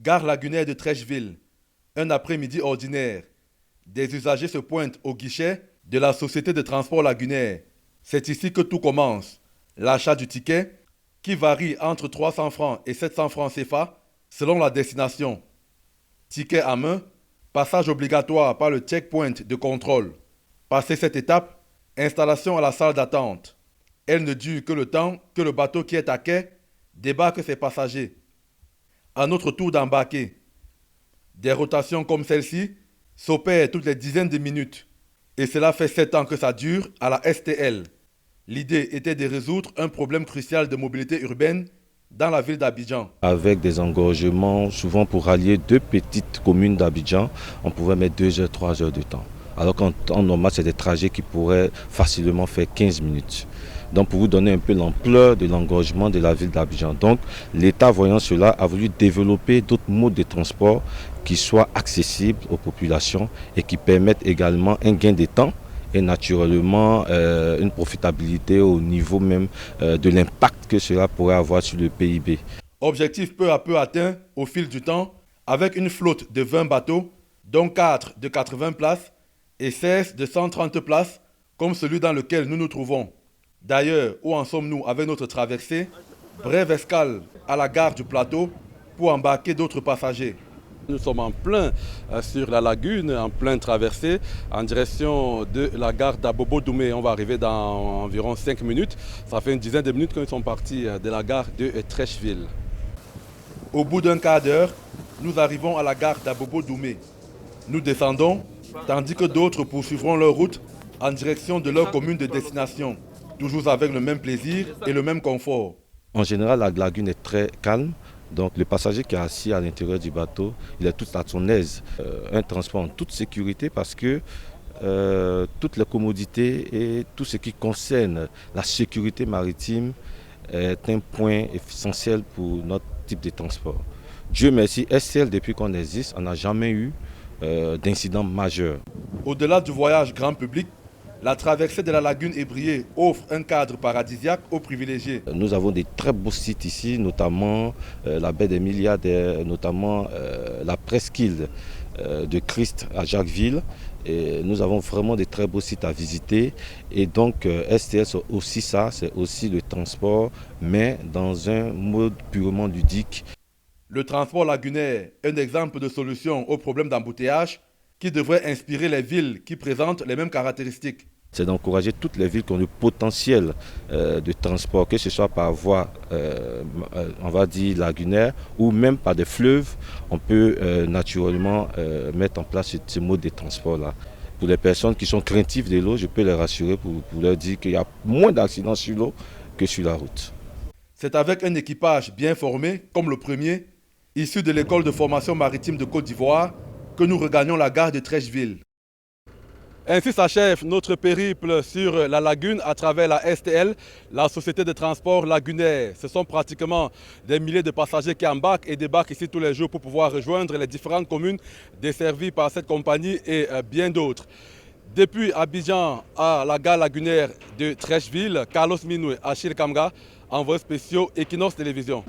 Gare lagunaire de Trècheville. Un après-midi ordinaire. Des usagers se pointent au guichet de la Société de transport lagunaire. C'est ici que tout commence. L'achat du ticket, qui varie entre 300 francs et 700 francs CFA selon la destination. Ticket à main, passage obligatoire par le checkpoint de contrôle. Passé cette étape, installation à la salle d'attente. Elle ne dure que le temps que le bateau qui est à quai débarque ses passagers. À notre tour d'embarquer. Des rotations comme celle-ci s'opèrent toutes les dizaines de minutes. Et cela fait 7 ans que ça dure à la STL. L'idée était de résoudre un problème crucial de mobilité urbaine dans la ville d'Abidjan. Avec des engorgements, souvent pour rallier deux petites communes d'Abidjan, on pouvait mettre 2 heures, 3 heures de temps. Alors qu'en temps normal, c'est des trajets qui pourraient facilement faire 15 minutes. Donc pour vous donner un peu l'ampleur de l'engorgement de la ville d'Abidjan. Donc l'État, voyant cela, a voulu développer d'autres modes de transport qui soient accessibles aux populations et qui permettent également un gain de temps et naturellement une profitabilité au niveau même de l'impact que cela pourrait avoir sur le PIB. Objectif peu à peu atteint au fil du temps avec une flotte de 20 bateaux, dont 4 de 80 places et 16 de 130 places, comme celui dans lequel nous nous trouvons. D'ailleurs, où en sommes-nous avec notre traversée? Brève escale à la gare du plateau pour embarquer d'autres passagers. Nous sommes en plein sur la lagune, en pleine traversée, en direction de la gare d'Abobo-Doumé. On va arriver dans environ 5 minutes. Ça fait une dizaine de minutes que nous sommes partis de la gare de Trècheville. Au bout d'un quart d'heure, nous arrivons à la gare d'Abobo-Doumé. Nous descendons, tandis que d'autres poursuivront leur route en direction de leur commune de destination, toujours avec le même plaisir et le même confort. En général, la lagune est très calme. Donc le passager qui est assis à l'intérieur du bateau, il est tout à son aise. Un transport en toute sécurité parce que toutes les commodités et tout ce qui concerne la sécurité maritime est un point essentiel pour notre type de transport. Dieu merci, STL, depuis qu'on existe, on n'a jamais eu d'incident majeur. Au-delà du voyage grand public, la traversée de la lagune ébriée offre un cadre paradisiaque aux privilégiés. Nous avons des très beaux sites ici, notamment la baie des Milliardaires, notamment la presqu'île de Christ à Jacquesville. Et nous avons vraiment des très beaux sites à visiter. Et donc STL, c'est aussi ça, c'est aussi le transport, mais dans un mode purement ludique. Le transport lagunaire, un exemple de solution au problème d'embouteillage qui devrait inspirer les villes qui présentent les mêmes caractéristiques. C'est d'encourager toutes les villes qui ont le potentiel de transport, que ce soit par voie, on va dire, lagunaire, ou même par des fleuves. On peut naturellement mettre en place ce mode de transport-là. Pour les personnes qui sont craintives de l'eau, je peux les rassurer pour leur dire qu'il y a moins d'accidents sur l'eau que sur la route. C'est avec un équipage bien formé, comme le premier, issu de l'école de formation maritime de Côte d'Ivoire, que nous regagnons la gare de Trècheville. Ainsi s'achève notre périple sur la lagune à travers la STL, la Société de transport lagunaire. Ce sont pratiquement des milliers de passagers qui embarquent et débarquent ici tous les jours pour pouvoir rejoindre les différentes communes desservies par cette compagnie et bien d'autres. Depuis Abidjan à la gare lagunaire de Trècheville, Carlos Minoué, Achille Kamga, envoyé spéciaux Equinox Télévision.